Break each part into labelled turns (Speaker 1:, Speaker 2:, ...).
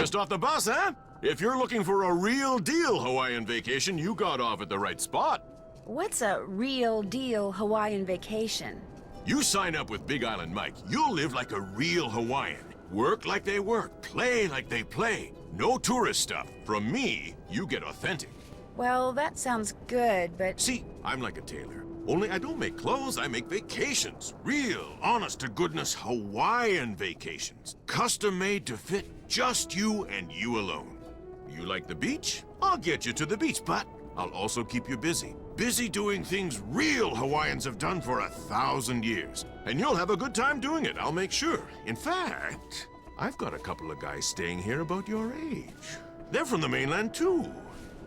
Speaker 1: Just off the bus, huh? If you're looking for a real deal Hawaiian vacation, you got off at the right spot.
Speaker 2: What's a real deal Hawaiian vacation?
Speaker 1: You sign up with Big Island Mike, you'll live like a real Hawaiian. Work like they work, play like they play. No tourist stuff. From me, you get authentic.
Speaker 2: Well, that sounds good, but...
Speaker 1: See, I'm like a tailor. Only I don't make clothes, I make vacations. Real, honest-to-goodness Hawaiian vacations. Custom-made to fit just you and you alone. You like the beach? I'll get you to the beach, but I'll also keep you busy. Busy doing things real Hawaiians have done for 1,000 years. And you'll have a good time doing it, I'll make sure. In fact, I've got a couple of guys staying here about your age. They're from the mainland, too.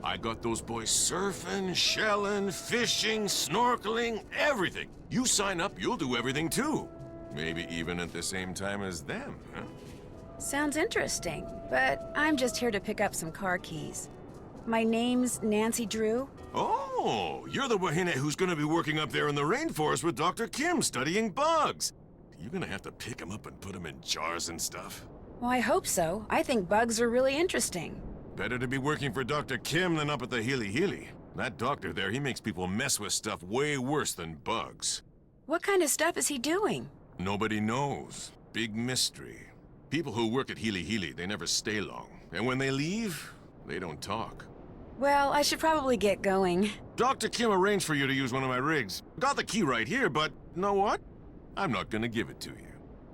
Speaker 1: I got those boys surfing, shelling, fishing, snorkeling, everything. You sign up, you'll do everything, too. Maybe even at the same time as them, huh?
Speaker 2: Sounds interesting, but I'm just here to pick up some car keys. My name's Nancy Drew.
Speaker 1: Oh, you're the wahine who's gonna be working up there in the rainforest with Dr. Kim studying bugs. You're gonna have to pick them up and put them in jars and stuff.
Speaker 2: Well, I hope so. I think bugs are really interesting.
Speaker 1: Better to be working for Dr. Kim than up at the Hili Hili. That doctor there, he makes people mess with stuff way worse than bugs.
Speaker 2: What kind of stuff is he doing?
Speaker 1: Nobody knows. Big mystery. People who work at Hili Hili, they never stay long. And when they leave, they don't talk.
Speaker 2: Well, I should probably get going.
Speaker 1: Dr. Kim arranged for you to use one of my rigs. Got the key right here, but know what? I'm not gonna give it to you.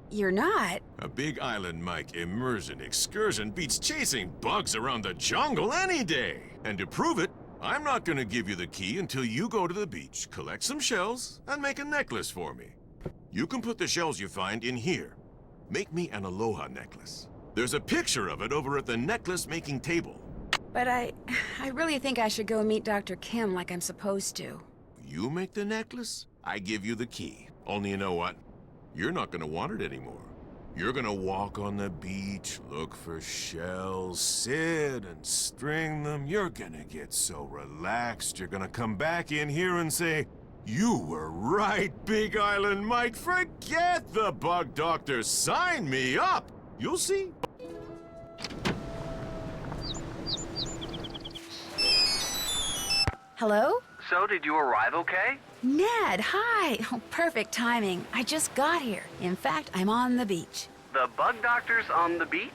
Speaker 2: You're not?
Speaker 1: A Big Island Mike immersion excursion beats chasing bugs around the jungle any day. And to prove it, I'm not gonna give you the key until you go to the beach, collect some shells, and make a necklace for me. You can put the shells you find in here. Make me an aloha necklace. There's a picture of it over at the necklace-making table.
Speaker 2: But I really think I should go meet Dr. Kim like I'm supposed to.
Speaker 1: You make the necklace, I give you the key. Only you know what? You're not gonna want it anymore. You're gonna walk on the beach, look for shells, sit and string them. You're gonna get so relaxed, you're gonna come back in here and say, "You were right, Big Island Mike. Forget the bug doctor. Sign me up." You'll see.
Speaker 2: Hello?
Speaker 3: So, did you arrive okay?
Speaker 2: Ned, hi! Oh, perfect timing. I just got here. In fact, I'm on the beach.
Speaker 3: The bug doctor's on the beach?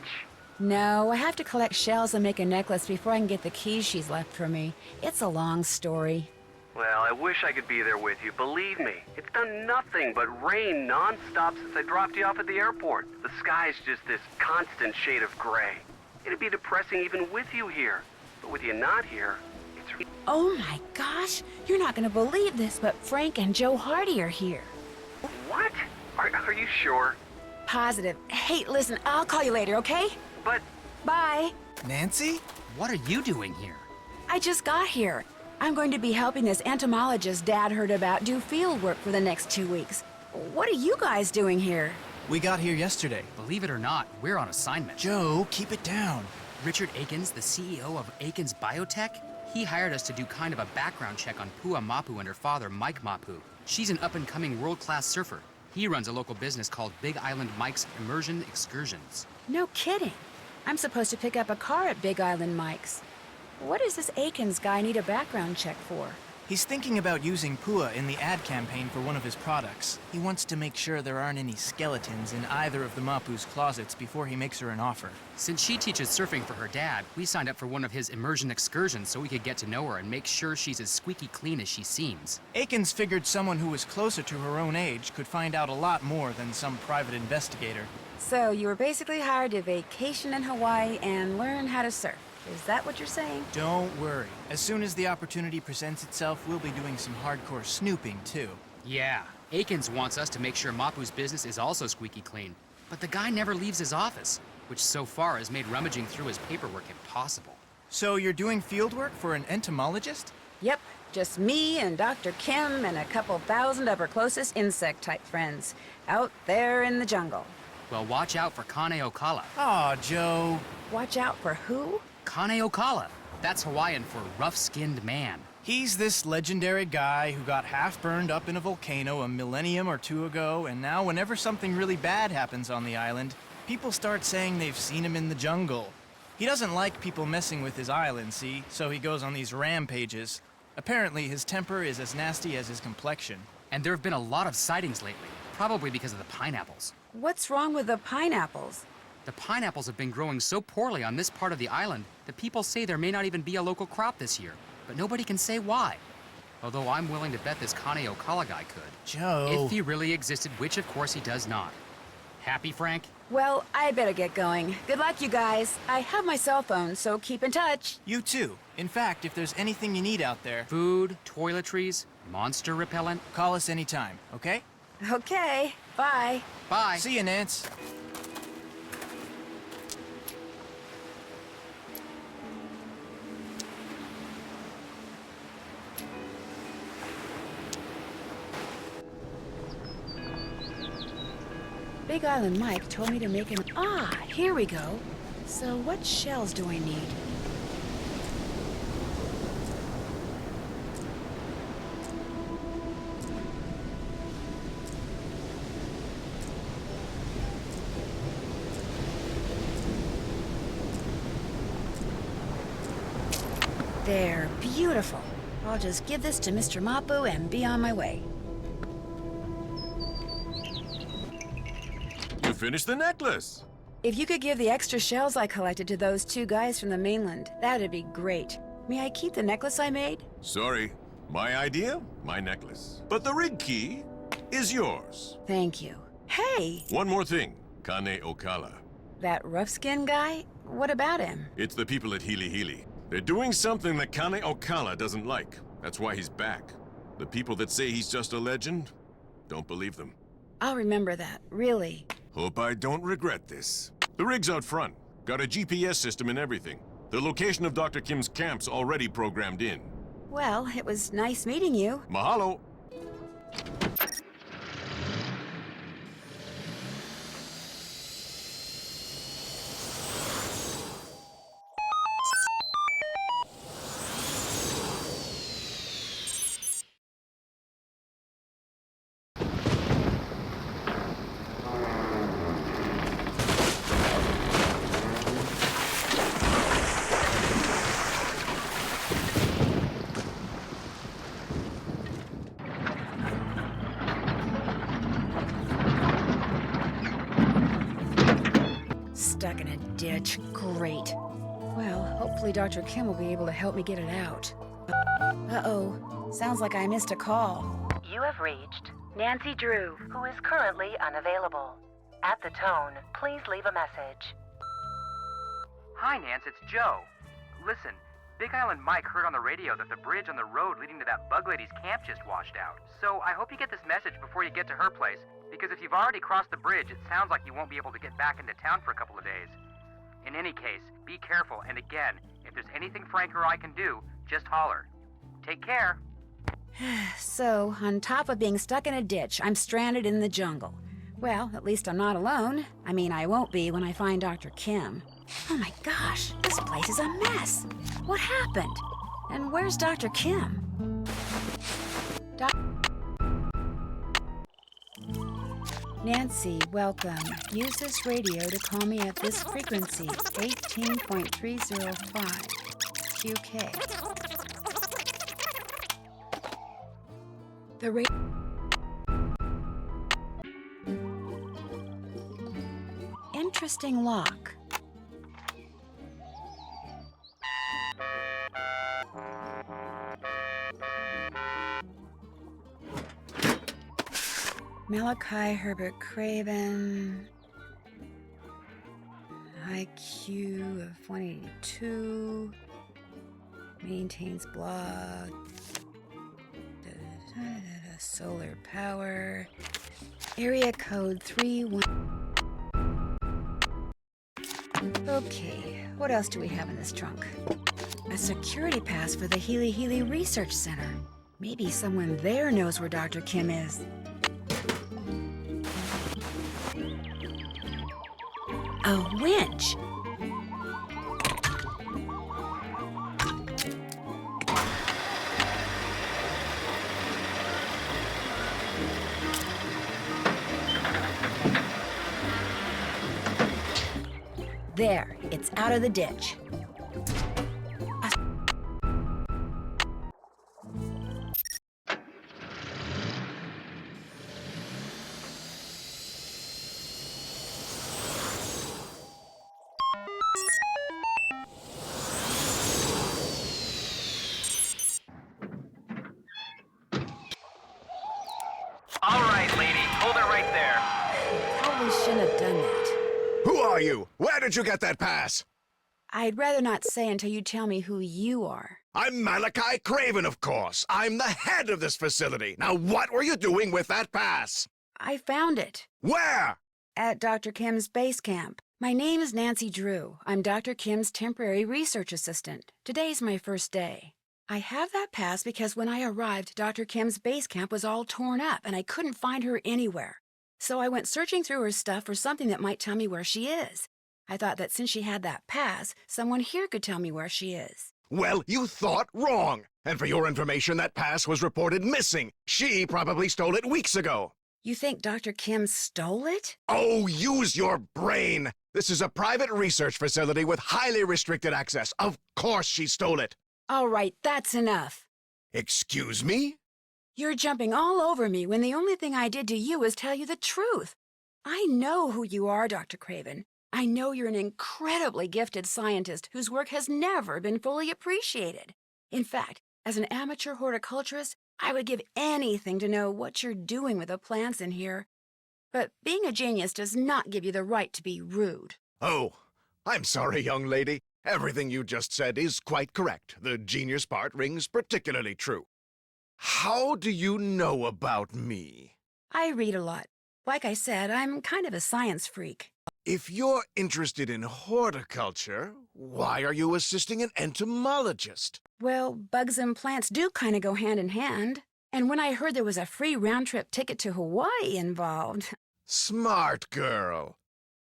Speaker 2: No, I have to collect shells and make a necklace before I can get the keys she's left for me. It's a long story.
Speaker 3: Well, I wish I could be there with you, believe me. It's done nothing but rain non-stop since I dropped you off at the airport. The sky's just this constant shade of gray. It'd be depressing even with you here. But with you not here, it's...
Speaker 2: Oh my gosh! You're not gonna believe this, but Frank and Joe Hardy are here.
Speaker 3: What? Are you sure?
Speaker 2: Positive. Hey, listen, I'll call you later, okay?
Speaker 3: But...
Speaker 2: Bye.
Speaker 4: Nancy? What are you doing here?
Speaker 2: I just got here. I'm going to be helping this entomologist Dad heard about do field work for the next 2 weeks. What are you guys doing here?
Speaker 4: We got here yesterday.
Speaker 5: Believe it or not, we're on assignment.
Speaker 4: Joe, keep it down.
Speaker 5: Richard Akins, the CEO of Akins Biotech, he hired us to do kind of a background check on Pua Mapu and her father, Mike Mapu. She's an up-and-coming world-class surfer. He runs a local business called Big Island Mike's Immersion Excursions.
Speaker 2: No kidding. I'm supposed to pick up a car at Big Island Mike's. What does this Akins guy need a background check for?
Speaker 4: He's thinking about using Pua in the ad campaign for one of his products. He wants to make sure there aren't any skeletons in either of the Mapu's closets before he makes her an offer.
Speaker 5: Since she teaches surfing for her dad, we signed up for one of his immersion excursions so we could get to know her and make sure she's as squeaky clean as she seems.
Speaker 4: Akins figured someone who was closer to her own age could find out a lot more than some private investigator.
Speaker 2: So you were basically hired to vacation in Hawaii and learn how to surf. Is that what you're saying?
Speaker 4: Don't worry. As soon as the opportunity presents itself, we'll be doing some hardcore snooping, too.
Speaker 5: Yeah, Akins wants us to make sure Mapu's business is also squeaky clean. But the guy never leaves his office, which so far has made rummaging through his paperwork impossible.
Speaker 4: So you're doing field work for an entomologist?
Speaker 2: Yep, just me and Dr. Kim and a couple thousand of her closest insect-type friends out there in the jungle.
Speaker 5: Well, watch out for Kane Okala.
Speaker 4: Aw, Joe.
Speaker 2: Watch out for who?
Speaker 5: Kane Okala. That's Hawaiian for rough-skinned man.
Speaker 4: He's this legendary guy who got half burned up in a volcano a millennium or two ago, and now whenever something really bad happens on the island, people start saying they've seen him in the jungle. He doesn't like people messing with his island, see? So he goes on these rampages. Apparently, his temper is as nasty as his complexion.
Speaker 5: And there have been a lot of sightings lately, probably because of the pineapples.
Speaker 2: What's wrong with the pineapples?
Speaker 5: The pineapples have been growing so poorly on this part of the island that people say there may not even be a local crop this year. But nobody can say why. Although I'm willing to bet this Kane Okala guy could.
Speaker 4: Joe...
Speaker 5: If he really existed, which of course he does not. Happy, Frank?
Speaker 2: Well, I'd better get going. Good luck, you guys. I have my cell phone, so keep in touch.
Speaker 4: You too. In fact, if there's anything you need out there,
Speaker 5: Food, toiletries, monster repellent.
Speaker 4: call us anytime, okay?
Speaker 2: Okay, bye.
Speaker 5: Bye.
Speaker 4: See you, Nance.
Speaker 2: Big Island Mike told me to make an... Ah, here we go. So what shells do I need? There, beautiful. I'll just give this to Mr. Mapu and be on my way.
Speaker 1: You finished the necklace.
Speaker 2: If you could give the extra shells I collected to those two guys from the mainland, that'd be great. May I keep the necklace I made?
Speaker 1: Sorry. My idea, my necklace. But the rig key is yours.
Speaker 2: Thank you. Hey,
Speaker 1: One more thing. Kane Okala.
Speaker 2: that rough-skin guy? What about him?
Speaker 1: It's the people at Hili Hili. They're doing something that Kane Okala doesn't like. That's why he's back. The people that say he's just a legend, don't believe them.
Speaker 2: I'll remember that, really.
Speaker 1: Hope I don't regret this. The rig's out front. Got a GPS system and everything. The location of Dr. Kim's camp's already programmed in.
Speaker 2: Well, it was nice meeting you.
Speaker 1: Mahalo.
Speaker 2: Stuck in a ditch. Great. Well, hopefully Dr. Kim will be able to help me get it out. Uh-oh. Sounds like I missed a call.
Speaker 6: You have reached
Speaker 2: Nancy Drew.
Speaker 6: who is currently unavailable. At the tone, please leave a message.
Speaker 3: Hi, Nance, it's Joe. Listen, Big Island Mike heard on the radio that the bridge on the road leading to that bug lady's camp just washed out. So I hope you get this message before you get to her place, because if you've already crossed the bridge, it sounds like you won't be able to get back into town for a couple of days. In any case, be careful, and again, if there's anything Frank or I can do, just holler. Take care.
Speaker 2: So, on top of being stuck in a ditch, I'm stranded in the jungle. Well, at least I'm not alone. I mean, I won't be when I find Dr. Kim. Oh my gosh, this place is a mess. What happened? And where's Dr. Kim? Nancy, welcome. Use this radio to call me at this frequency, 18.305 QK. The interesting lock. Malachi Herbert Craven. IQ of 182. Maintains blog. Solar power. Area code 31. Okay, what else do we have in this trunk? A security pass for the Hili Hili Research Center. Maybe someone there knows where Dr. Kim is. A winch! There, it's out of the ditch.
Speaker 3: All right, lady, hold it right there.
Speaker 2: Probably shouldn't have done that.
Speaker 7: Who are you? Where did you get that pass?
Speaker 2: I'd rather not say until you tell me who you are.
Speaker 7: I'm Malachi Craven, of course. I'm the head of this facility. Now, what were you doing with that pass?
Speaker 2: I found it.
Speaker 7: Where?
Speaker 2: At Dr. Kim's base camp. My name is Nancy Drew. I'm Dr. Kim's temporary research assistant. Today's my first day. I have that pass because when I arrived, Dr. Kim's base camp was all torn up and I couldn't find her anywhere. So I went searching through her stuff for something that might tell me where she is. I thought that since she had that pass, someone here could tell me where she is.
Speaker 7: Well, you thought wrong. And for your information, that pass was reported missing. She probably stole it weeks ago.
Speaker 2: You think Dr. Kim stole it?
Speaker 7: Oh, use your brain. This is a private research facility with highly restricted access. Of course she stole it.
Speaker 2: All right, that's enough.
Speaker 7: Excuse me?
Speaker 2: You're jumping all over me when the only thing I did to you is tell you the truth. I know who you are, Dr. Craven. I know you're an incredibly gifted scientist whose work has never been fully appreciated. In fact, as an amateur horticulturist, I would give anything to know what you're doing with the plants in here. But being a genius does not give you the right to be rude.
Speaker 7: Oh, I'm sorry, young lady. Everything you just said is quite correct. The genius part rings particularly true. How do you know about me?
Speaker 2: I read a lot. Like I said, I'm kind of a science freak.
Speaker 7: If you're interested in horticulture, why are you assisting an entomologist?
Speaker 2: Well, bugs and plants do kind of go hand in hand. And when I heard there was a free round-trip ticket to Hawaii involved...
Speaker 7: Smart girl.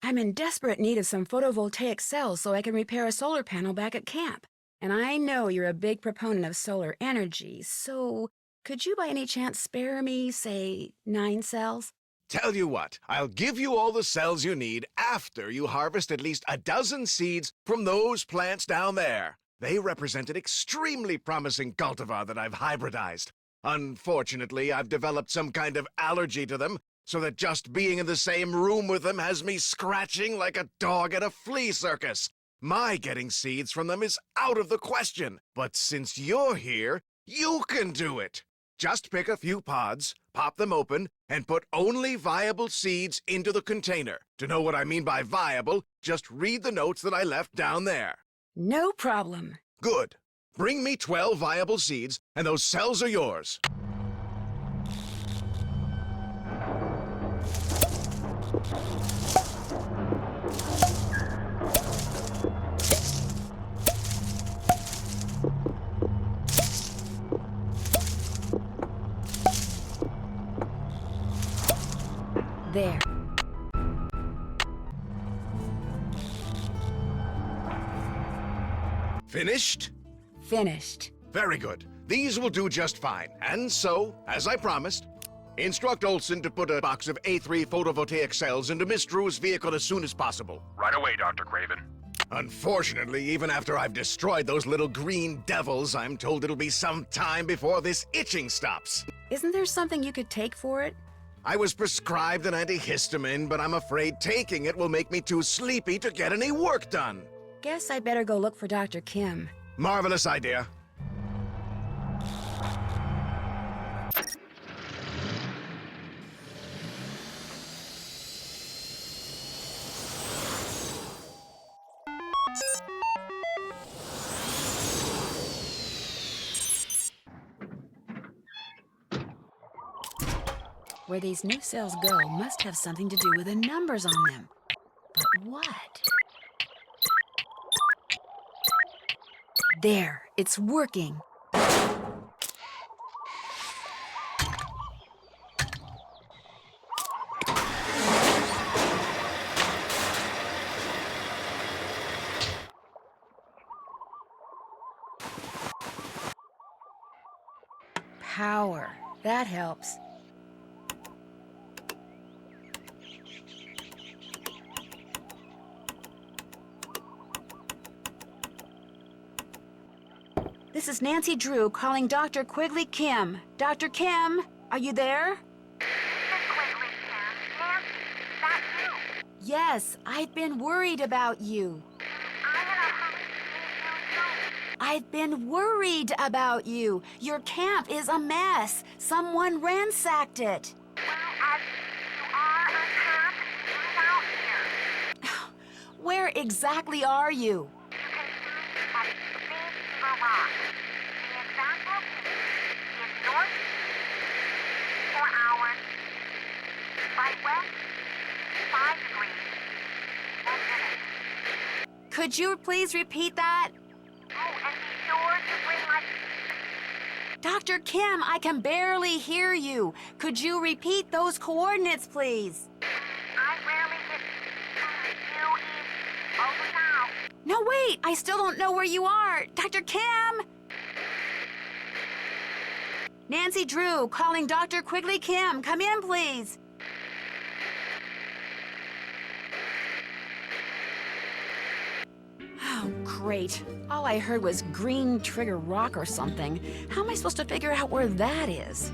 Speaker 2: I'm in desperate need of some photovoltaic cells so I can repair a solar panel back at camp. And I know you're a big proponent of solar energy, so could you by any chance spare me, say, 9 cells?
Speaker 7: Tell you what, I'll give you all the cells you need after you harvest at least a dozen seeds from those plants down there. They represent an extremely promising cultivar that I've hybridized. Unfortunately, I've developed some kind of allergy to them, so that just being in the same room with them has me scratching like a dog at a flea circus. My getting seeds from them is out of the question. But since you're here, you can do it. Just pick a few pods, pop them open, and put only viable seeds into the container. To know what I mean by viable, just read the notes that I left down there.
Speaker 2: No problem.
Speaker 7: Good. Bring me 12 viable seeds, and those cells are yours.
Speaker 2: There.
Speaker 7: Finished?
Speaker 2: Finished.
Speaker 7: Very good. These will do just fine. And so, as I promised, instruct Olson to put a box of A3 photovoltaic cells into Miss Drew's vehicle as soon as possible.
Speaker 3: Right away, Dr. Craven.
Speaker 7: Unfortunately, even after I've destroyed those little green devils, I'm told it'll be some time before this itching stops.
Speaker 2: Isn't there something you could take for it?
Speaker 7: I was prescribed an antihistamine, but I'm afraid taking it will make me too sleepy to get any work done.
Speaker 2: Guess I better go look for Dr. Kim.
Speaker 7: Marvelous idea.
Speaker 2: Where these new cells go must have something to do with the numbers on them. But what? There, it's working. Power. That helps. This is Nancy Drew calling Dr. Quigley Kim. Dr. Kim, are you there?
Speaker 6: Miss Quigley Kim. Nancy, is that you?
Speaker 2: Yes, I've been worried about you.
Speaker 6: I'm in a hurry to see you soon.
Speaker 2: I've been worried about you. Your camp is a mess. Someone ransacked it.
Speaker 6: Well, as you are uncapped, get out here.
Speaker 2: Where exactly are you?
Speaker 6: You can find me at Big Rock. The exact location is northeast, 4 hours, by west, 5 degrees, 1 minute.
Speaker 2: Could you please repeat that?
Speaker 6: Oh, and be sure to bring my...
Speaker 2: Dr. Kim, I can barely hear you. Could you repeat those coordinates, please?
Speaker 6: I rarely get you is over now.
Speaker 2: No, wait, I still don't know where you are. Dr. Kim! Nancy Drew calling Dr. Quigley Kim. Come in, please. Oh, great. All I heard was Green Trigger Rock or something. How am I supposed to figure out where that is?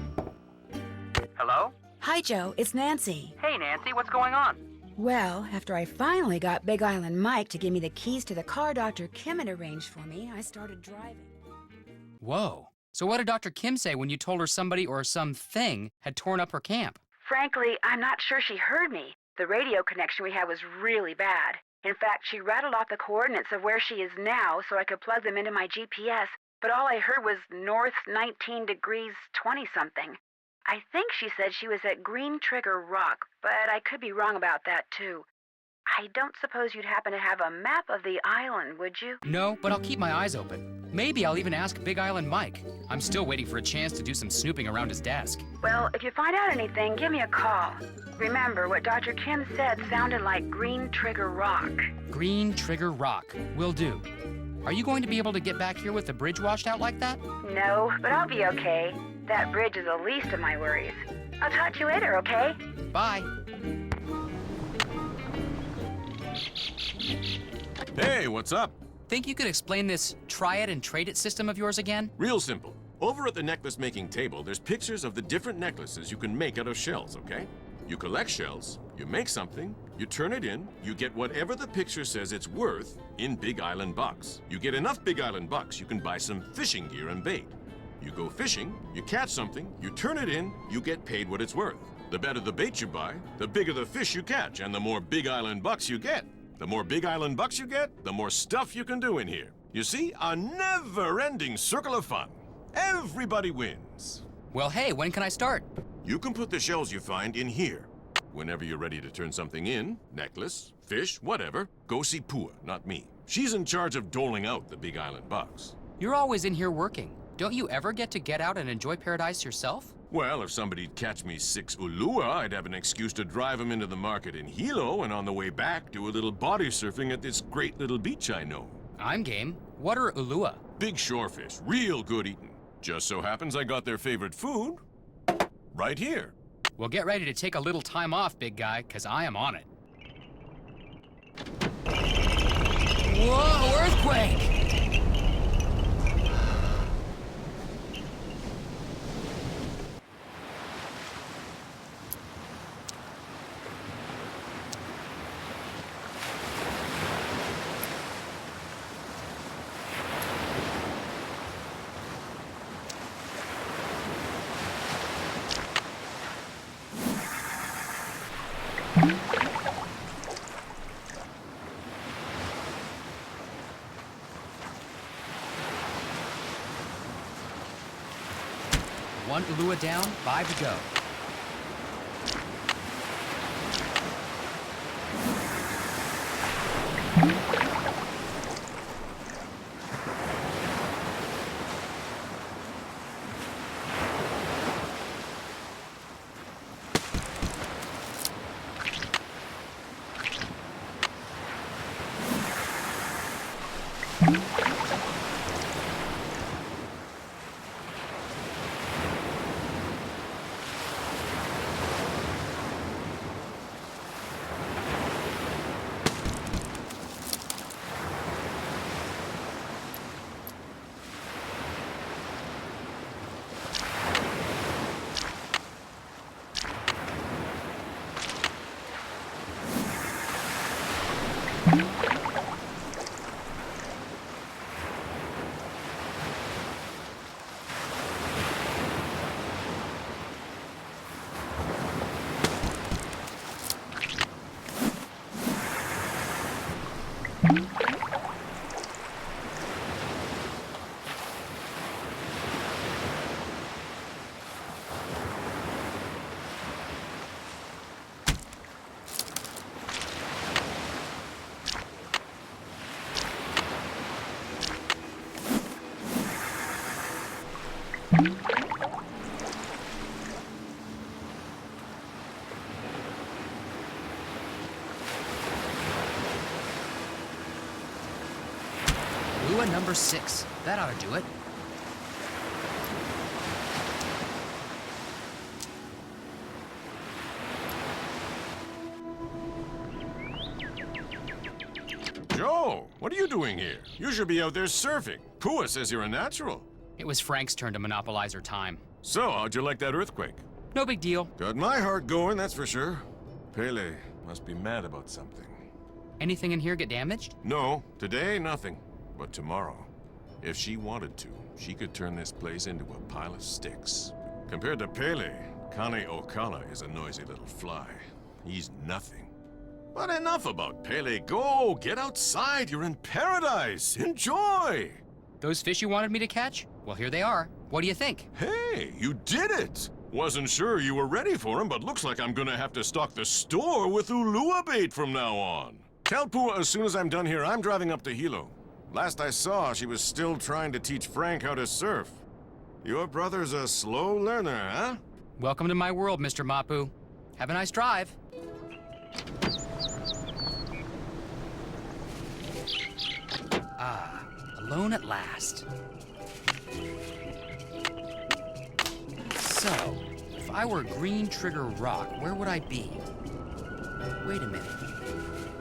Speaker 3: Hello?
Speaker 2: Hi, Joe. It's Nancy.
Speaker 3: Hey, Nancy, what's going on?
Speaker 2: Well, after I finally got Big Island Mike to give me the keys to the car Dr. Kim had arranged for me, I started driving.
Speaker 5: Whoa. So what did Dr. Kim say when you told her somebody or something had torn up her camp?
Speaker 2: Frankly, I'm not sure she heard me. The radio connection we had was really bad. In fact, she rattled off the coordinates of where she is now so I could plug them into my GPS, but all I heard was north 19 degrees 20-something. I think she said she was at Green Trigger Rock, but I could be wrong about that, too. I don't suppose you'd happen to have a map of the island, would you?
Speaker 5: No, but I'll keep my eyes open. Maybe I'll even ask Big Island Mike. I'm still waiting for a chance to do some snooping around his desk.
Speaker 2: Well, if you find out anything, give me a call. Remember, what Dr. Kim said sounded like Green Trigger Rock.
Speaker 5: Green Trigger Rock. Will do. Are you going to be able to get back here with the bridge washed out like that?
Speaker 2: No, but I'll be okay. That bridge is the least of my worries. I'll talk to you later, okay?
Speaker 5: Bye.
Speaker 1: Hey, what's up?
Speaker 5: Think you could explain this try it and trade it system of yours again?
Speaker 1: Real simple. Over at the necklace making table, there's pictures of the different necklaces you can make out of shells, okay? You collect shells, you make something, you turn it in, you get whatever the picture says it's worth in Big Island bucks. You get enough Big Island bucks, you can buy some fishing gear and bait. You go fishing, you catch something, you turn it in, you get paid what it's worth. The better the bait you buy, the bigger the fish you catch, and the more Big Island bucks you get. The more Big Island bucks you get, the more stuff you can do in here. You see, a never-ending circle of fun. Everybody wins.
Speaker 5: Well, hey, when can I start?
Speaker 1: You can put the shells you find in here. Whenever you're ready to turn something in, necklace, fish, whatever, go see Pua, not me. She's in charge of doling out the Big Island bucks.
Speaker 5: You're always in here working. Don't you ever get out and enjoy paradise yourself?
Speaker 1: Well, if somebody'd catch me 6 ulua, I'd have an excuse to drive them into the market in Hilo, and on the way back, do a little body surfing at this great little beach I know.
Speaker 5: I'm game. What are ulua?
Speaker 1: Big shorefish, real good eating. Just so happens I got their favorite food right here.
Speaker 5: Well, get ready to take a little time off, big guy, because I am on it. Whoa, earthquake! One ulua down, 5 to go. Pua number 6. That ought to do it.
Speaker 1: Joe, what are you doing here? You should be out there surfing. Pua says you're a natural.
Speaker 5: It was Frank's turn to monopolize her time.
Speaker 1: So, how'd you like that earthquake?
Speaker 5: No big deal.
Speaker 1: Got my heart going, that's for sure. Pele must be mad about something.
Speaker 5: Anything in here get damaged?
Speaker 1: No, today nothing. But tomorrow, if she wanted to, she could turn this place into a pile of sticks. Compared to Pele, Kane Okala is a noisy little fly. He's nothing. But enough about Pele. Go, get outside. You're in paradise. Enjoy.
Speaker 5: Those fish you wanted me to catch? Well, here they are. What do you think?
Speaker 1: Hey, you did it. Wasn't sure you were ready for him, but looks like I'm gonna have to stock the store with Ulua bait from now on. Tell Pua as soon as I'm done here, I'm driving up to Hilo. Last I saw, she was still trying to teach Frank how to surf. Your brother's a slow learner, huh?
Speaker 5: Welcome to my world, Mr. Mapu. Have a nice drive. Ah, alone at last. So, if I were Green Trigger Rock, where would I be? Wait a minute.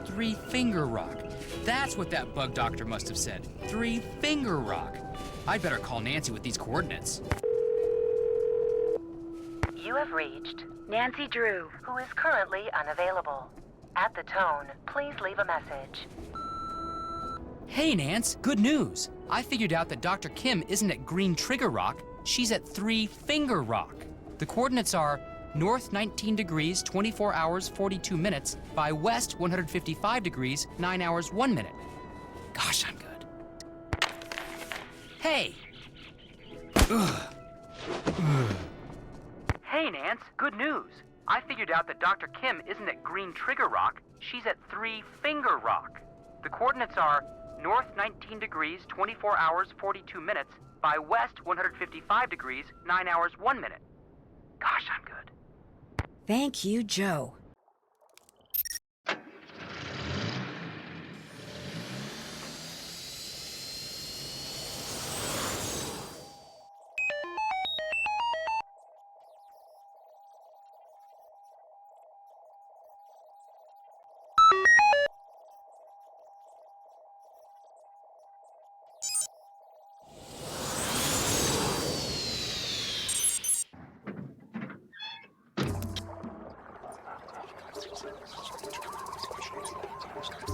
Speaker 5: Three Finger Rock. That's what that bug doctor must have said. Three Finger Rock. I'd better call Nancy with these coordinates.
Speaker 6: You have reached
Speaker 2: Nancy Drew.
Speaker 6: who is currently unavailable. At the tone, please leave a message.
Speaker 5: Hey, Nance, good news. I figured out that Dr. Kim isn't at Green Trigger Rock. She's at Three Finger Rock. The coordinates are north 19 degrees, 24 hours, 42 minutes, by west 155 degrees, 9 hours, 1 minute. Gosh, I'm good. Hey! Hey, Nance, good news. I figured out that Dr. Kim isn't at Green Trigger Rock. She's at Three Finger Rock. The coordinates are north 19 degrees, 24 hours, 42 minutes, by west 155 degrees, 9 hours, 1 minute. Gosh, I'm good.
Speaker 2: Thank you, Joe.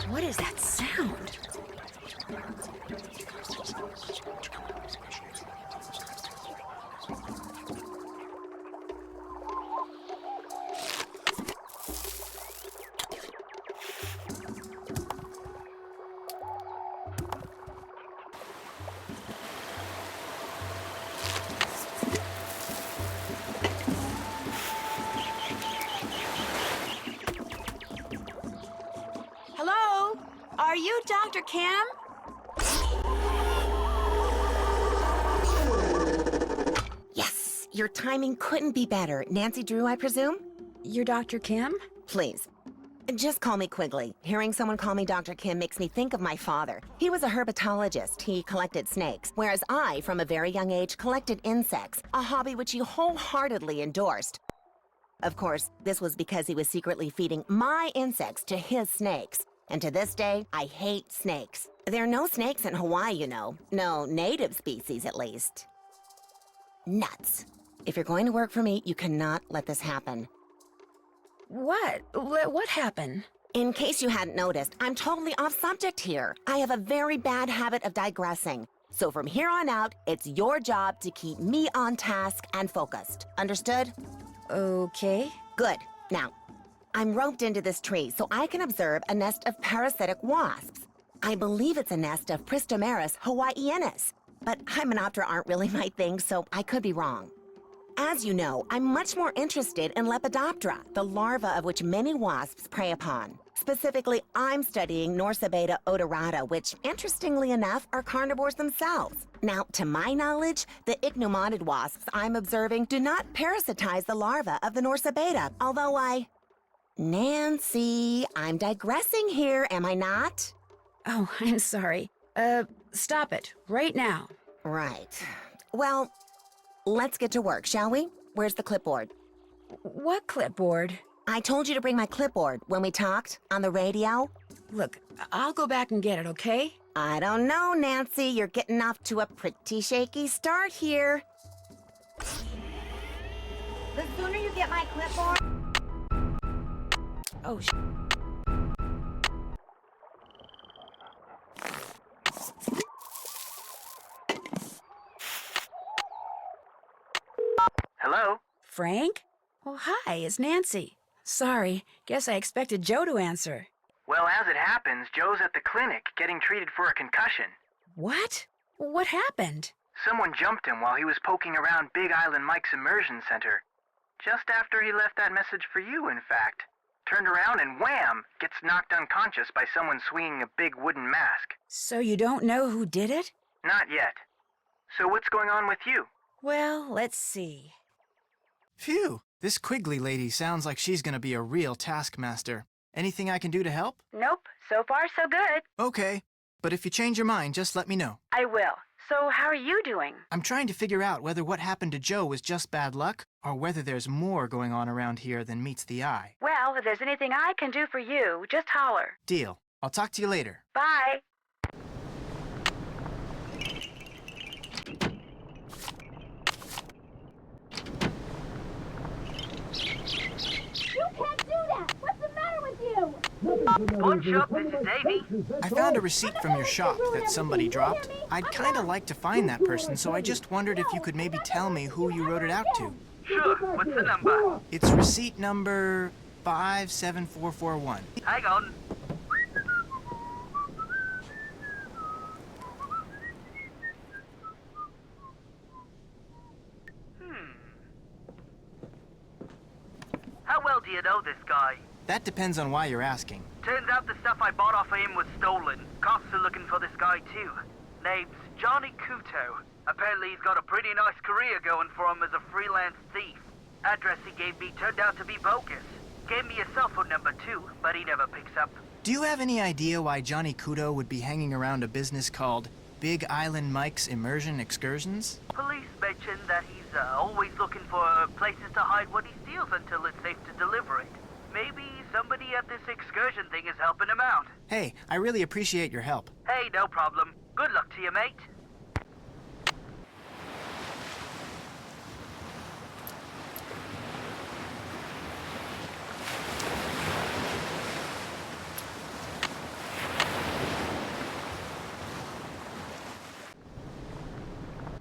Speaker 2: What is that sound? Hello? Are you Dr. Kim?
Speaker 8: Yes, your timing couldn't be better. Nancy Drew, I presume?
Speaker 2: You're Dr. Kim?
Speaker 8: Please. Just call me Quigley. Hearing someone call me Dr. Kim makes me think of my father. He was a herpetologist. He collected snakes, whereas I, from a very young age, collected insects, a hobby which he wholeheartedly endorsed. Of course, this was because he was secretly feeding my insects to his snakes. And to this day, I hate snakes. There are no snakes in Hawaii, you know. No native species, at least. Nuts. If you're going to work for me, you cannot let this happen.
Speaker 2: What? What happened?
Speaker 8: In case you hadn't noticed, I'm totally off subject here. I have a very bad habit of digressing. So from here on out, it's your job to keep me on task and focused. Understood?
Speaker 2: Okay.
Speaker 8: Good. Now, I'm roped into this tree so I can observe a nest of parasitic wasps. I believe it's a nest of Pristomeris hawaiianus, but Hymenoptera aren't really my thing, so I could be wrong. As you know, I'm much more interested in Lepidoptera, the larva of which many wasps prey upon. Specifically, I'm studying Norsabeta odorata, which, interestingly enough, are carnivores themselves. Now, to my knowledge, the ichneumoniid wasps I'm observing do not parasitize the larva of the Norsabeta, although Nancy, I'm digressing here, am I not?
Speaker 2: Oh, I'm sorry. Stop it, right now.
Speaker 8: Right. Well, let's get to work, shall we? Where's the clipboard?
Speaker 2: What clipboard?
Speaker 8: I told you to bring my clipboard when we talked on the radio.
Speaker 2: Look, I'll go back and get it, okay?
Speaker 8: I don't know, Nancy. You're getting off to a pretty shaky start here. The sooner you get my clipboard...
Speaker 2: Oh,
Speaker 3: Hello?
Speaker 2: Frank? Oh, hi, it's Nancy. Sorry, guess I expected Joe to answer.
Speaker 4: Well, as it happens, Joe's at the clinic getting treated for a concussion.
Speaker 2: What? What happened?
Speaker 4: Someone jumped him while he was poking around Big Island Mike's immersion center. Just after he left that message for you, in fact. Turned around and wham! Gets knocked unconscious by someone swinging a big wooden mask.
Speaker 2: So you don't know who did it?
Speaker 4: Not yet. So what's going on with you?
Speaker 2: Well, let's see.
Speaker 4: Phew, this Quigley lady sounds like she's gonna be a real taskmaster. Anything I can do to help?
Speaker 9: Nope. So far, so good.
Speaker 4: Okay, but if you change your mind, just let me know.
Speaker 9: I will. So how are you doing?
Speaker 4: I'm trying to figure out whether what happened to Joe was just bad luck, or whether there's more going on around here than meets the eye.
Speaker 9: Well, if there's anything I can do for you, just holler.
Speaker 4: Deal. I'll talk to you later.
Speaker 9: Bye.
Speaker 3: Pawn shop, this is Davey.
Speaker 4: I found a receipt from your shop that somebody dropped. I'd kind of like to find that person, so I just wondered if you could maybe tell me who you wrote it out to.
Speaker 3: Sure, what's the number?
Speaker 4: It's receipt number 57441.
Speaker 3: Hang on. How well do you know this guy?
Speaker 4: That depends on why you're asking.
Speaker 3: Turns out the stuff I bought off of him was stolen. Cops are looking for this guy too. Name's Johnny Kuto. Apparently he's got a pretty nice career going for him as a freelance thief. Address he gave me turned out to be bogus. Gave me a cell phone number too, but he never picks up.
Speaker 4: Do you have any idea why Johnny Kuto would be hanging around a business called Big Island Mike's Immersion Excursions?
Speaker 3: Police mentioned that he's always looking for places to hide what he steals until it's safe to deliver it. Maybe somebody at this excursion thing is helping him out.
Speaker 4: Hey, I really appreciate your help.
Speaker 3: Hey, no problem. Good luck to you, mate.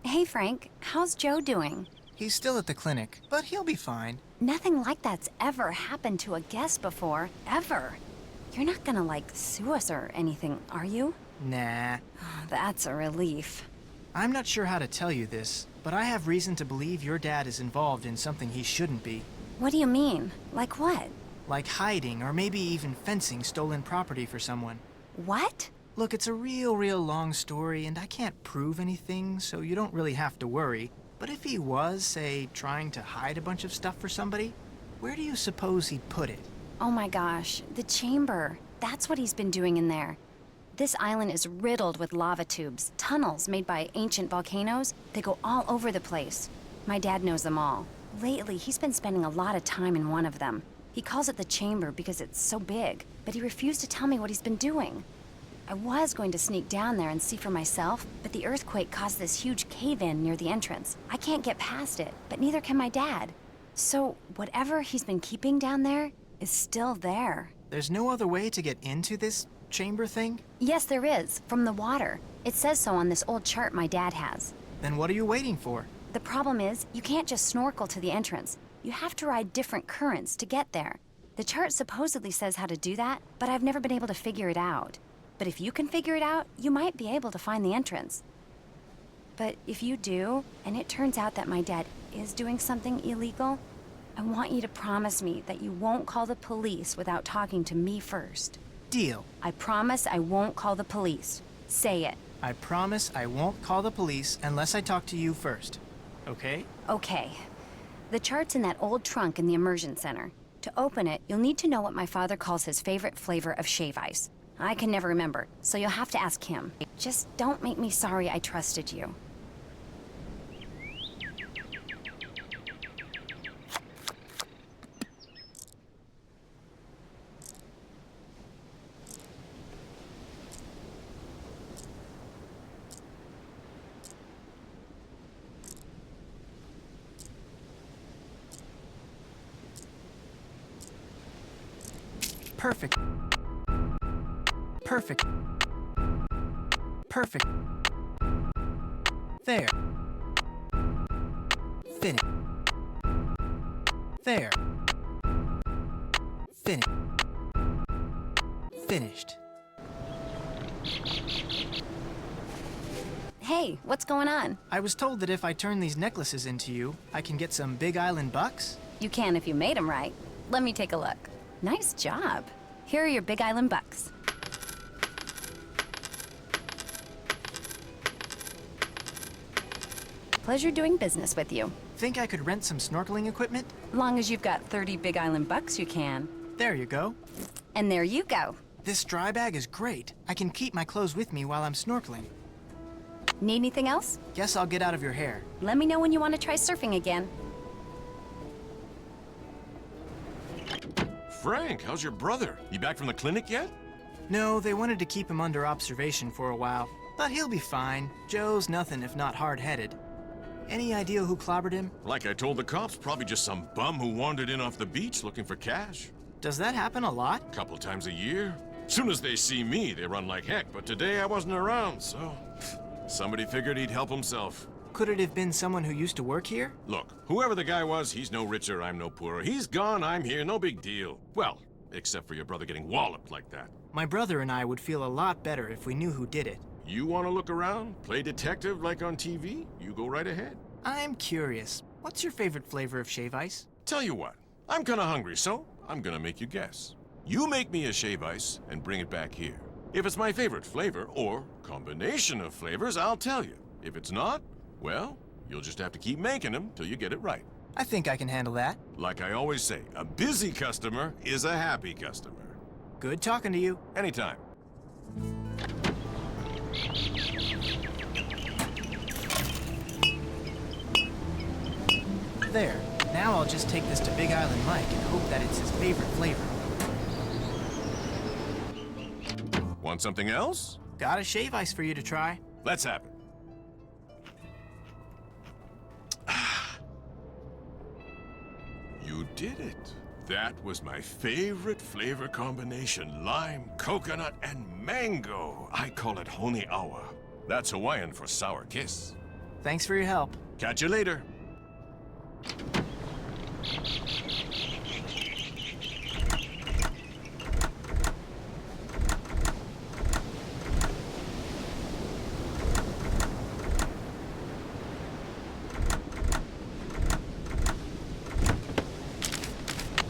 Speaker 10: Hey, Frank. How's Joe doing?
Speaker 4: He's still at the clinic, but he'll be fine.
Speaker 10: Nothing like that's ever happened to a guest before. Ever. You're not gonna, like, sue us or anything, are you?
Speaker 4: Nah.
Speaker 10: That's a relief.
Speaker 4: I'm not sure how to tell you this, but I have reason to believe your dad is involved in something he shouldn't be.
Speaker 10: What do you mean? Like what?
Speaker 4: Like hiding or maybe even fencing stolen property for someone.
Speaker 10: What?
Speaker 4: Look, it's a real long story, and I can't prove anything, so you don't really have to worry. But if he was, say, trying to hide a bunch of stuff for somebody, where do you suppose he'd put it?
Speaker 10: Oh my gosh, the chamber. That's what he's been doing in there. This island is riddled with lava tubes, tunnels made by ancient volcanoes. They go all over the place. My dad knows them all. Lately, he's been spending a lot of time in one of them. He calls it the chamber because it's so big, but he refused to tell me what he's been doing. I was going to sneak down there and see for myself, but the earthquake caused this huge cave-in near the entrance. I can't get past it, but neither can my dad. So whatever he's been keeping down there is still there.
Speaker 4: There's no other way to get into this chamber thing?
Speaker 10: Yes, there is, from the water. It says so on this old chart my dad has.
Speaker 4: Then what are you waiting for?
Speaker 10: The problem is, you can't just snorkel to the entrance. You have to ride different currents to get there. The chart supposedly says how to do that, but I've never been able to figure it out. But if you can figure it out, you might be able to find the entrance. But if you do, and it turns out that my dad is doing something illegal, I want you to promise me that you won't call the police without talking to me first.
Speaker 4: Deal.
Speaker 10: I promise I won't call the police. Say it.
Speaker 4: I promise I won't call the police unless I talk to you first. Okay?
Speaker 10: Okay. The chart's in that old trunk in the immersion center. To open it, you'll need to know what my father calls his favorite flavor of shave ice. I can never remember, so you'll have to ask him. Just don't make me sorry I trusted you.
Speaker 11: Perfect. Perfect. Perfect. There. Finish. There. Finish. Finished.
Speaker 10: Hey, what's going on?
Speaker 11: I was told that if I turn these necklaces into you, I can get some Big Island bucks?
Speaker 10: You can if you made them right. Let me take a look. Nice job. Here are your Big Island bucks. Pleasure doing business with you.
Speaker 11: Think I could rent some snorkeling equipment?
Speaker 10: Long as you've got 30 Big Island bucks, you can.
Speaker 11: There you go.
Speaker 10: And there you go.
Speaker 11: This dry bag is great. I can keep my clothes with me while I'm snorkeling.
Speaker 10: Need anything else?
Speaker 11: Guess I'll get out of your hair.
Speaker 10: Let me know when you want to try surfing again.
Speaker 1: Frank, how's your brother? You back from the clinic yet?
Speaker 11: No, they wanted to keep him under observation for a while. But he'll be fine. Joe's nothing if not hard-headed. Any idea who clobbered him?
Speaker 1: Like I told the cops, probably just some bum who wandered in off the beach looking for cash.
Speaker 11: Does that happen a lot?
Speaker 1: Couple times a year. Soon as they see me, they run like heck, but today I wasn't around, so... Somebody figured he'd help himself.
Speaker 11: Could it have been someone who used to work here?
Speaker 1: Look, whoever the guy was, he's no richer, I'm no poorer. He's gone, I'm here, no big deal. Well, except for your brother getting walloped like that.
Speaker 11: My brother and I would feel a lot better if we knew who did it.
Speaker 1: You want to look around? Play detective like on TV? You go right ahead.
Speaker 11: I'm curious. What's your favorite flavor of shave ice?
Speaker 1: Tell you what, I'm kinda hungry, so I'm gonna make you guess. You make me a shave ice and bring it back here. If it's my favorite flavor, or combination of flavors, I'll tell you. If it's not, well, you'll just have to keep making them till you get it right.
Speaker 11: I think I can handle that.
Speaker 1: Like I always say, a busy customer is a happy customer.
Speaker 11: Good talking to you.
Speaker 1: Anytime.
Speaker 11: There. Now I'll just take this to Big Island Mike and hope that it's his favorite flavor.
Speaker 1: Want something else?
Speaker 11: Got a shave ice for you to try.
Speaker 1: Let's have it. You did it. That was my favorite flavor combination. Lime, coconut, and mango. I call it Honi Awa. That's Hawaiian for sour kiss.
Speaker 11: Thanks for your help.
Speaker 1: Catch you later.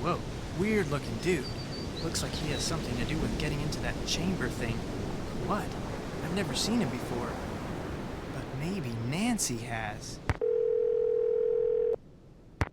Speaker 11: Whoa, weird looking dude. Looks like he has something to do with getting into that chamber thing. What? I've never seen him before. But maybe Nancy has.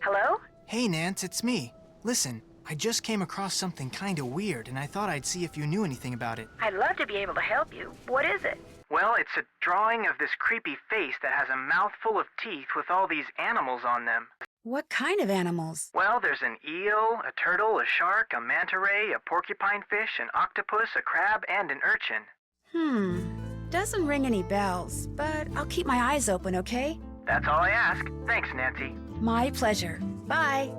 Speaker 9: Hello?
Speaker 11: Hey, Nance, it's me. Listen, I just came across something kinda weird, and I thought I'd see if you knew anything about it.
Speaker 9: I'd love to be able to help you. What is it?
Speaker 4: Well, it's a drawing of this creepy face that has a mouthful of teeth with all these animals on them.
Speaker 2: What kind of animals?
Speaker 4: Well, there's an eel, a turtle, a shark, a manta ray, a porcupine fish, an octopus, a crab, and an urchin.
Speaker 2: Doesn't ring any bells, but I'll keep my eyes open, okay?
Speaker 4: That's all I ask. Thanks, Nancy.
Speaker 2: My pleasure. Bye.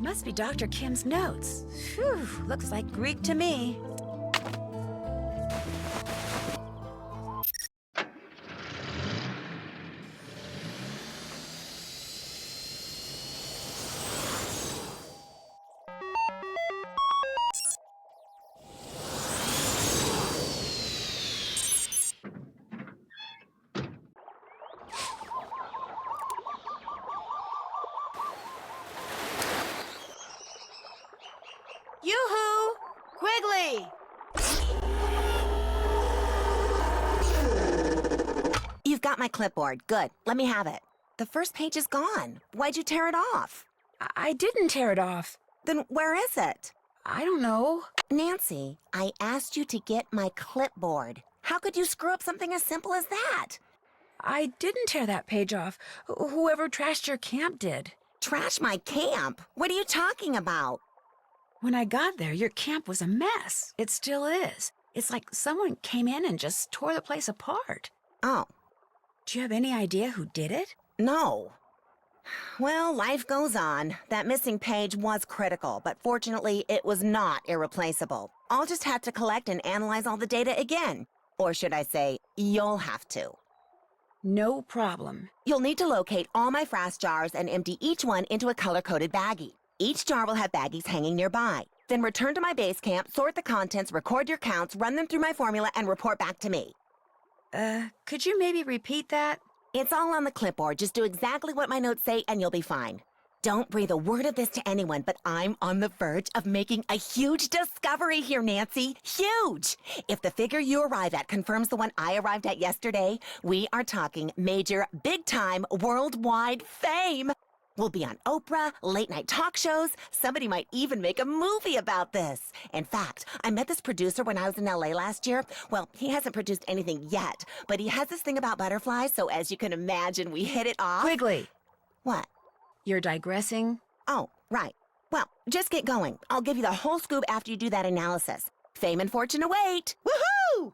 Speaker 2: Must be Dr. Kim's notes. Phew, looks like Greek to me.
Speaker 8: got my clipboard. Good. Let me have it. The first page is gone. Why'd you tear it off?
Speaker 2: I didn't tear it off.
Speaker 8: Then where is it?
Speaker 2: I don't know.
Speaker 8: Nancy, I asked you to get my clipboard. How could you screw up something as simple as that?
Speaker 2: I didn't tear that page off. Whoever trashed your camp did.
Speaker 8: Trash my camp? What are you talking about?
Speaker 2: When I got there, your camp was a mess. It still is. It's like someone came in and just tore the place apart.
Speaker 8: Oh.
Speaker 2: Do you have any idea who did it?
Speaker 8: No. Well, life goes on. That missing page was critical, but fortunately, it was not irreplaceable. I'll just have to collect and analyze all the data again. Or should I say, you'll have to.
Speaker 2: No problem.
Speaker 8: You'll need to locate all my frass jars and empty each one into a color-coded baggie. Each jar will have baggies hanging nearby. Then return to my base camp, sort the contents, record your counts, run them through my formula, and report back to me.
Speaker 2: Could you maybe repeat that?
Speaker 8: It's all on the clipboard. Just do exactly what my notes say, and you'll be fine. Don't breathe a word of this to anyone, but I'm on the verge of making a huge discovery here, Nancy. Huge! If the figure you arrive at confirms the one I arrived at yesterday, we are talking major, big-time, worldwide fame. We'll be on Oprah, late-night talk shows. Somebody might even make a movie about this. In fact, I met this producer when I was in LA last year. Well, he hasn't produced anything yet, but he has this thing about butterflies, so as you can imagine, we hit it off.
Speaker 2: Quigley!
Speaker 8: What?
Speaker 2: You're digressing?
Speaker 8: Oh, right. Well, just get going. I'll give you the whole scoop after you do that analysis. Fame and fortune await! Woohoo!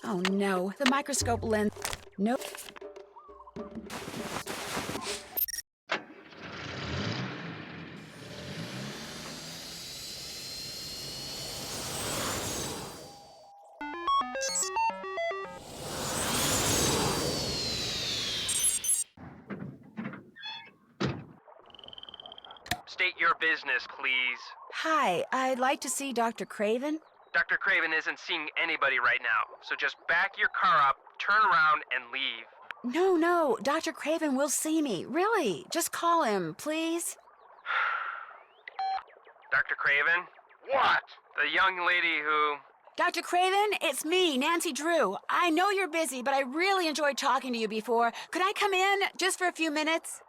Speaker 2: Oh no, the microscope lens. Nope.
Speaker 4: State your business, please.
Speaker 2: Hi, I'd like to see Dr. Craven.
Speaker 4: Dr. Craven isn't seeing anybody right now, so just back your car up, turn around, and leave.
Speaker 2: No, Dr. Craven will see me. Really, just call him, please.
Speaker 4: Dr. Craven? What? The young lady who...
Speaker 2: Dr. Craven, it's me, Nancy Drew. I know you're busy, but I really enjoyed talking to you before. Could I come in just for a few minutes?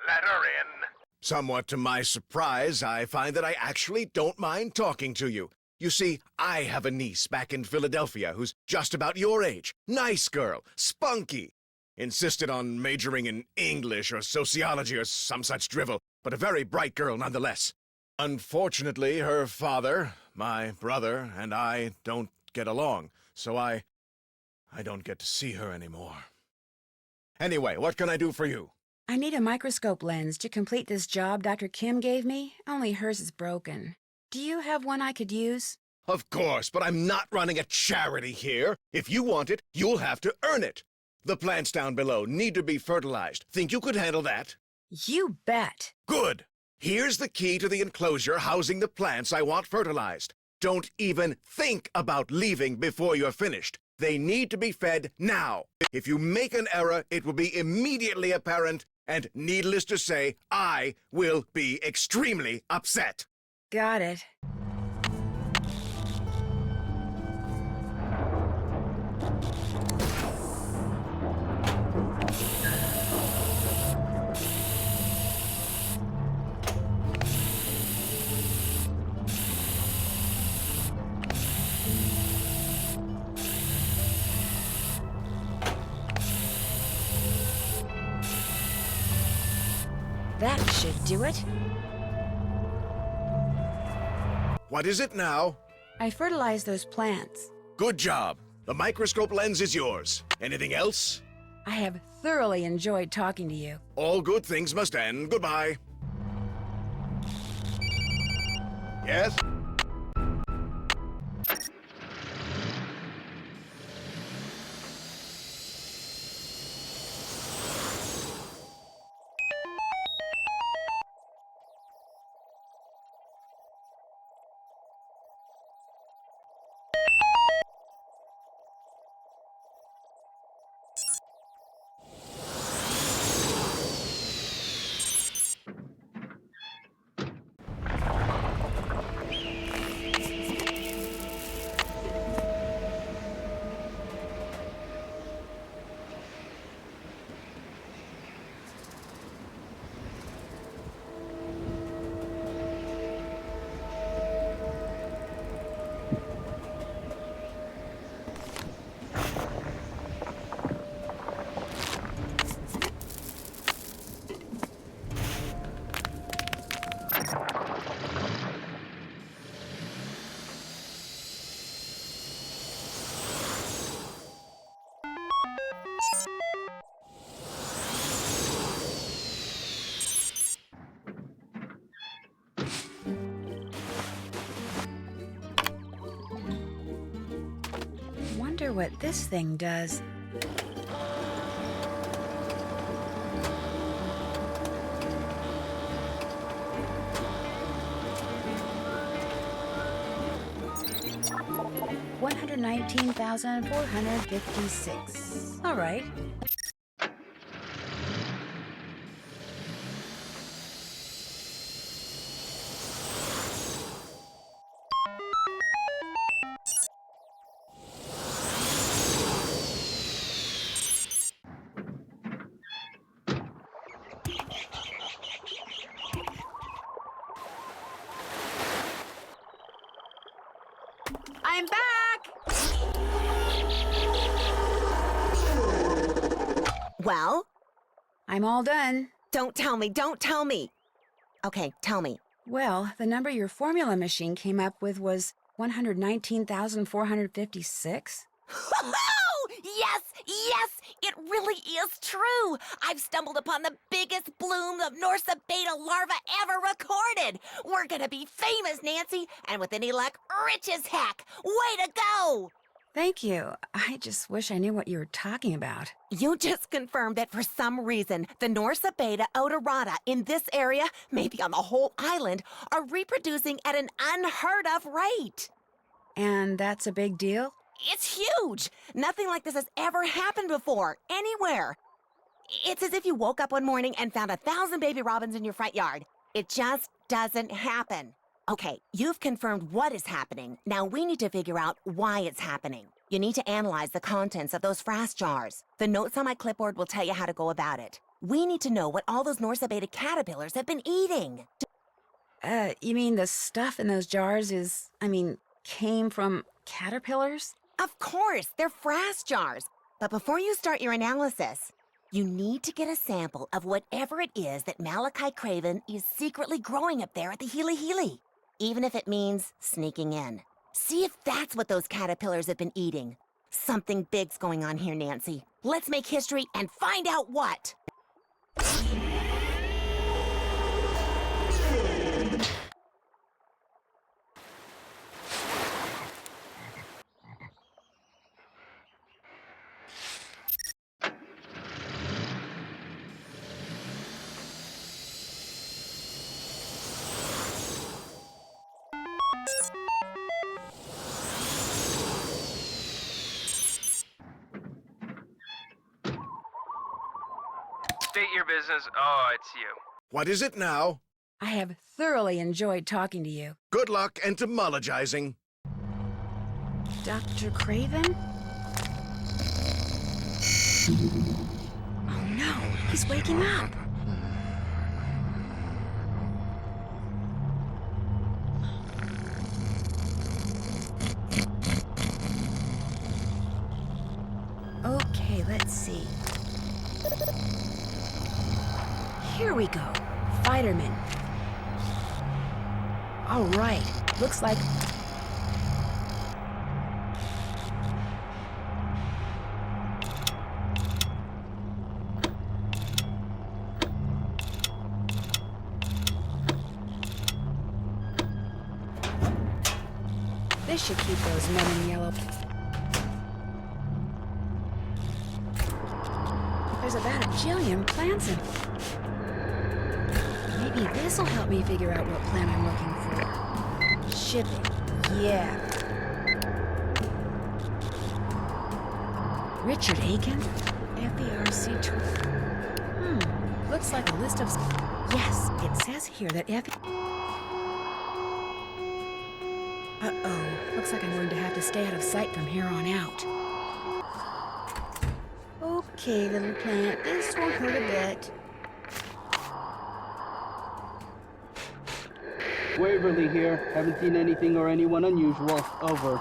Speaker 7: Let her in. Somewhat to my surprise, I find that I actually don't mind talking to you. You see, I have a niece back in Philadelphia who's just about your age. Nice girl, spunky. Insisted on majoring in English or sociology or some such drivel, but a very bright girl nonetheless. Unfortunately, her father, my brother, and I don't get along, so I don't get to see her anymore. Anyway, what can I do for you?
Speaker 2: I need a microscope lens to complete this job Dr. Kim gave me, only hers is broken. Do you have one I could use?
Speaker 7: Of course, but I'm not running a charity here. If you want it, you'll have to earn it. The plants down below need to be fertilized. Think you could handle that?
Speaker 2: You bet.
Speaker 7: Good. Here's the key to the enclosure housing the plants I want fertilized. Don't even think about leaving before you're finished. They need to be fed now. If you make an error, it will be immediately apparent, and needless to say, I will be extremely upset.
Speaker 2: Got it. That should do it.
Speaker 7: What is it now?
Speaker 2: I fertilized those plants.
Speaker 7: Good job. The microscope lens is yours. Anything else?
Speaker 2: I have thoroughly enjoyed talking to you.
Speaker 7: All good things must end. Goodbye. Yes?
Speaker 2: Wonder what this thing does. $119,456. All right. I'm back!
Speaker 8: Well?
Speaker 2: I'm all done.
Speaker 8: Don't tell me, don't tell me. Okay, tell me.
Speaker 2: Well, the number your formula machine came up with was 119,456.
Speaker 8: Yes, yes, it really is true. I've stumbled upon the biggest bloom of Norsa beta larva ever recorded. We're gonna be famous, Nancy, and with any luck, rich as heck. Way to go!
Speaker 2: Thank you. I just wish I knew what you were talking about.
Speaker 8: You just confirmed that for some reason, the Norsa beta odorata in this area, maybe on the whole island, are reproducing at an unheard of rate.
Speaker 2: And that's a big deal?
Speaker 8: It's huge! Nothing like this has ever happened before, anywhere. It's as if you woke up one morning and found 1,000 baby robins in your front yard. It just doesn't happen. Okay, you've confirmed what is happening. Now we need to figure out why it's happening. You need to analyze the contents of those frass jars. The notes on my clipboard will tell you how to go about it. We need to know what all those Norsa beta caterpillars have been eating.
Speaker 2: You mean the stuff in those jars came from caterpillars?
Speaker 8: Of course, they're frass jars. But before you start your analysis, you need to get a sample of whatever it is that Malachi Craven is secretly growing up there at the Healy Healy. Even if it means sneaking in. See if that's what those caterpillars have been eating. Something big's going on here, Nancy. Let's make history and find out what.
Speaker 12: State your business. Oh, it's you.
Speaker 7: What is it now?
Speaker 2: I have thoroughly enjoyed talking to you.
Speaker 7: Good luck entomologizing.
Speaker 2: Dr. Craven? Oh no, he's waking up. Okay, let's see. Here we go. Fighterman. All right. Looks like... This should keep those men in yellow. There's about a jillion plants in. Maybe this'll help me figure out what plant I'm looking for. Shipping. Yeah. Richard Aiken? FERC tour. Looks like a list of... Yes, it says here that Uh-oh. Looks like I'm going to have to stay out of sight from here on out. Okay, little plant. This won't hurt a bit.
Speaker 13: Waverly here. Haven't seen anything or anyone unusual. Over.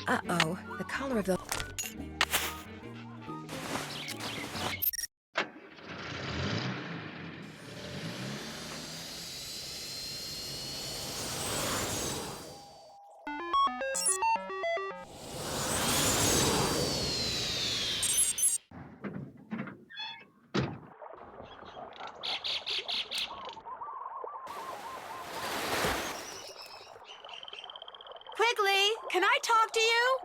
Speaker 2: Uh-oh, the color of the... Quigley, can I talk to you?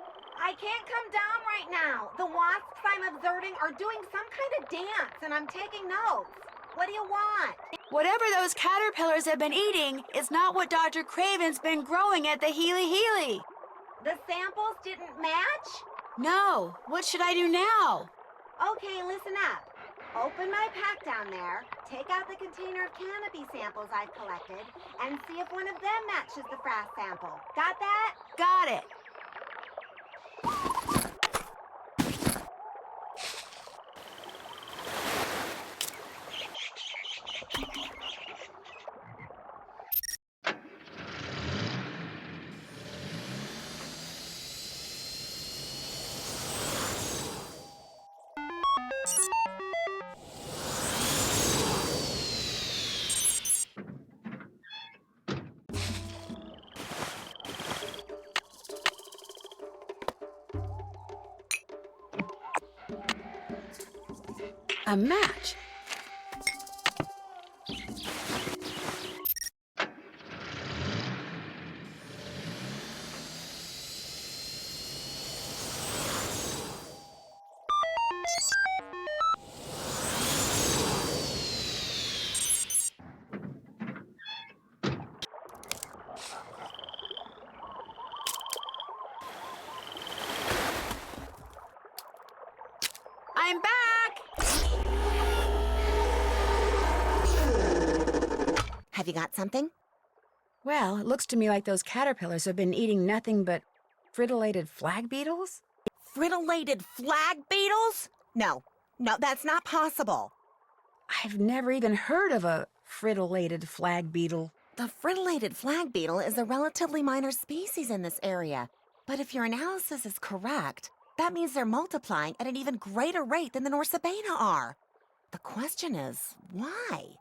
Speaker 8: I can't come down right now. The wasps I'm observing are doing some kind of dance, and I'm taking notes. What do you want?
Speaker 2: Whatever those caterpillars have been eating is not what Dr. Craven's been growing at the Healy Healy.
Speaker 8: The samples didn't match?
Speaker 2: No. What should I do now?
Speaker 8: Okay, listen up. Open my pack down there, take out the container of canopy samples I've collected, and see if one of them matches the frass sample. Got that?
Speaker 2: Got it. A match. I'm back!
Speaker 8: Have you got something?
Speaker 2: Well, it looks to me like those caterpillars have been eating nothing but frittolated flag beetles.
Speaker 8: Frittolated flag beetles? No, that's not possible.
Speaker 2: I've never even heard of a frittolated flag beetle.
Speaker 8: The frittolated flag beetle is a relatively minor species in this area. But if your analysis is correct, that means they're multiplying at an even greater rate than the Norsabena are. The question is, why?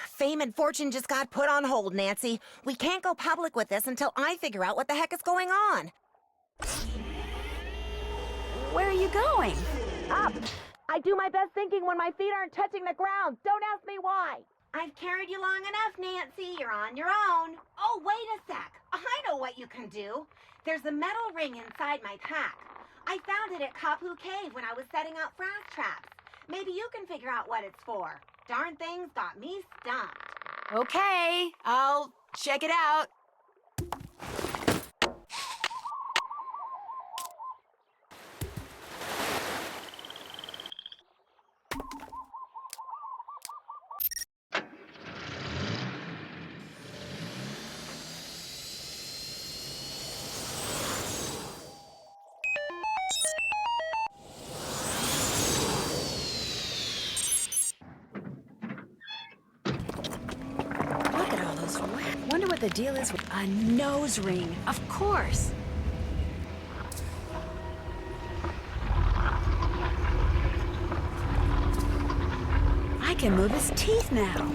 Speaker 8: Fame and fortune just got put on hold, Nancy. We can't go public with this until I figure out what the heck is going on.
Speaker 2: Where are you going?
Speaker 8: Up! I do my best thinking when my feet aren't touching the ground. Don't ask me why. I've carried you long enough, Nancy. You're on your own. Oh, wait a sec. I know what you can do. There's a metal ring inside my pack. I found it at Kapu Cave when I was setting out frass traps. Maybe you can figure out what it's for. Darn thing's got me stumped.
Speaker 2: Okay, I'll check it out. what the deal is with a nose ring. Of course. I can move his teeth now.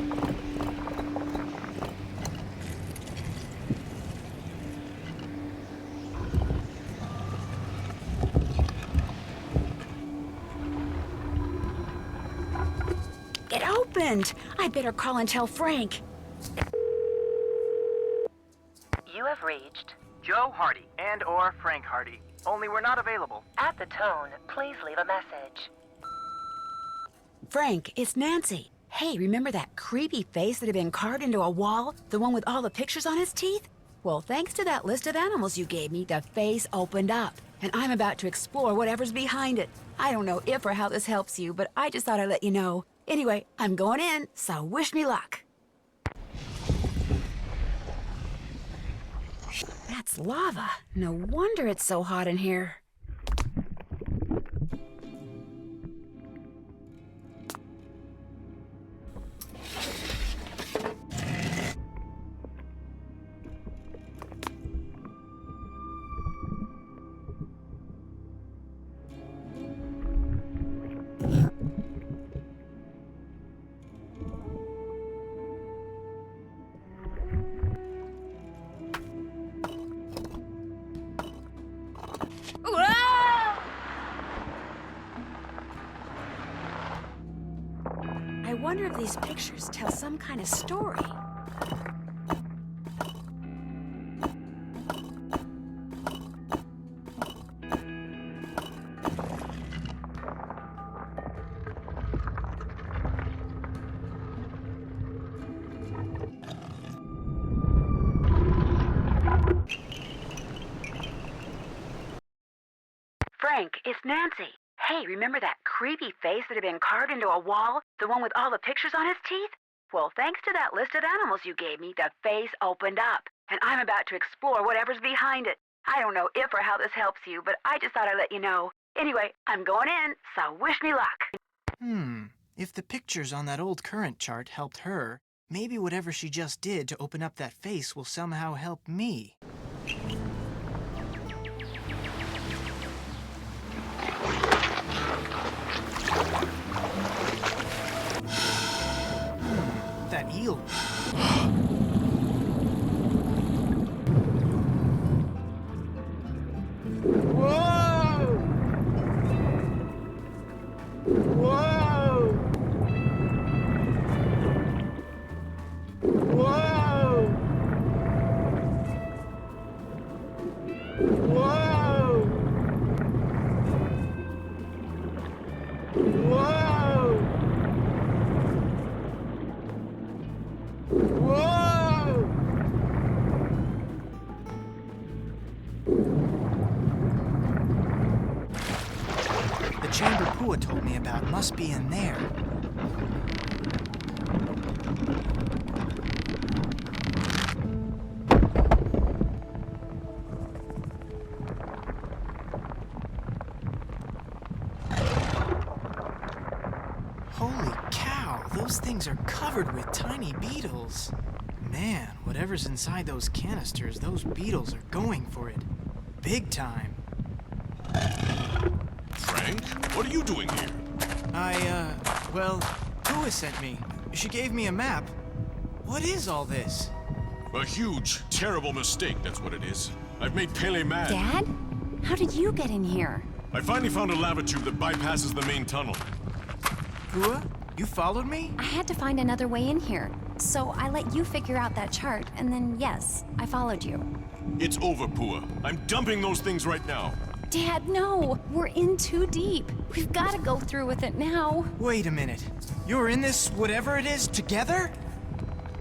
Speaker 2: It opened! I better call and tell Frank.
Speaker 6: You have reached.
Speaker 4: Joe Hardy and/or Frank Hardy. Only we're not available.
Speaker 6: At the tone, please leave a message.
Speaker 2: Frank, it's Nancy. Hey, remember that creepy face that had been carved into a wall? The one with all the pictures on his teeth? Well, thanks to that list of animals you gave me, the face opened up. And I'm about to explore whatever's behind it. I don't know if or how this helps you, but I just thought I'd let you know. Anyway, I'm going in, so wish me luck. That's lava. No wonder it's so hot in here. I wonder if these pictures tell some kind of story. Frank, it's Nancy. Hey, remember that creepy face that had been carved into a wall? The one with all the pictures on his teeth? Well, thanks to that list of animals you gave me, the face opened up. And I'm about to explore whatever's behind it. I don't know if or how this helps you, but I just thought I'd let you know. Anyway, I'm going in, so wish me luck.
Speaker 11: If the pictures on that old current chart helped her, maybe whatever she just did to open up that face will somehow help me. That eel.
Speaker 7: Whoa! Whoa! Whoa! Whoa! Whoa! Whoa!
Speaker 11: The chamber Pua told me about must be in there. Holy cow, those things are covered with tiny beetles. Man, whatever's inside those canisters, those beetles are going for it. Big time.
Speaker 1: Frank, what are you doing here?
Speaker 11: Well, Pua sent me. She gave me a map. What is all this?
Speaker 1: A huge, terrible mistake, that's what it is. I've made Pele mad.
Speaker 10: Dad? How did you get in here?
Speaker 1: I finally found a lava tube that bypasses the main tunnel.
Speaker 11: Pua, you followed me?
Speaker 10: I had to find another way in here. So I let you figure out that chart, and then yes, I followed you.
Speaker 1: It's over, Pua. I'm dumping those things right now.
Speaker 10: Dad, no! We're in too deep. We've got to go through with it now.
Speaker 11: Wait a minute. You're in this whatever it is together?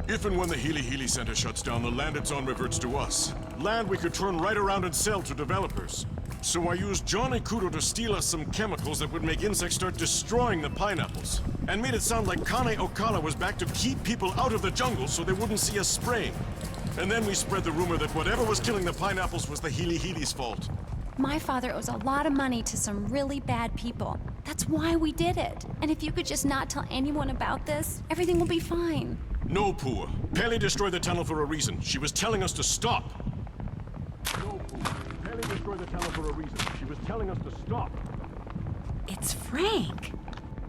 Speaker 1: If and when the Healy Healy Center shuts down, the land it's on reverts to us. Land we could turn right around and sell to developers. So I used Johnny Kudo to steal us some chemicals that would make insects start destroying the pineapples. And made it sound like Kane Okala was back to keep people out of the jungle so they wouldn't see us spraying. And then we spread the rumor that whatever was killing the pineapples was the Healy Healy's fault.
Speaker 10: My father owes a lot of money to some really bad people. That's why we did it. And if you could just not tell anyone about this, everything will be fine.
Speaker 1: No, Pua. Pele destroyed the tunnel for a reason. She was telling us to stop. No, Pua. Pele destroyed the tunnel for a reason. She was telling us to stop.
Speaker 2: It's Frank.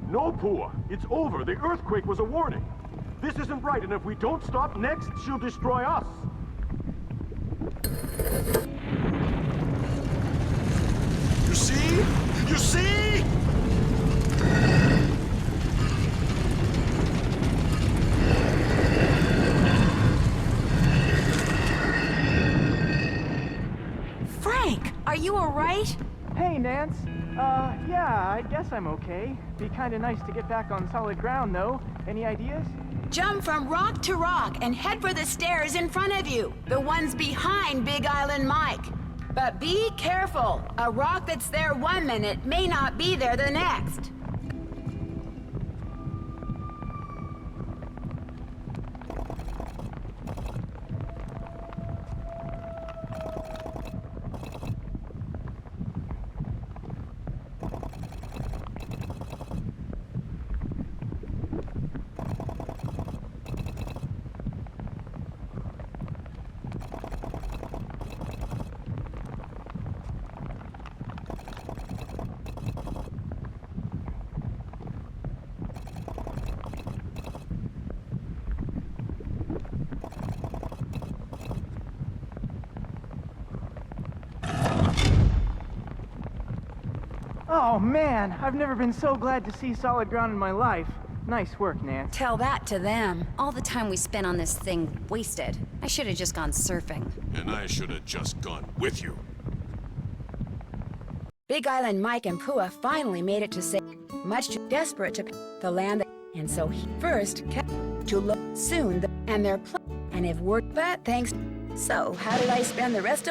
Speaker 1: No, Pua. It's over. The earthquake was a warning. This isn't right, and if we don't stop next, she'll destroy us. You see? You see?
Speaker 2: Frank, are you all right?
Speaker 11: Hey, Nance. Yeah, I guess I'm okay. Be kinda nice to get back on solid ground, though. Any ideas?
Speaker 2: Jump from rock to rock and head for the stairs in front of you. The ones behind Big Island Mike. But be careful. A rock that's there 1 minute may not be there the next.
Speaker 11: Oh man, I've never been so glad to see solid ground in my life. Nice work, Nance.
Speaker 2: Tell that to them.
Speaker 10: All the time we spent on this thing wasted. I should have just gone surfing.
Speaker 1: And I should have just gone with you.
Speaker 2: Big Island Mike and Pua finally made it to safety, much too desperate to the land, and so he first kept to look soon and their plan. And if we're but thanks. So how did I spend the rest of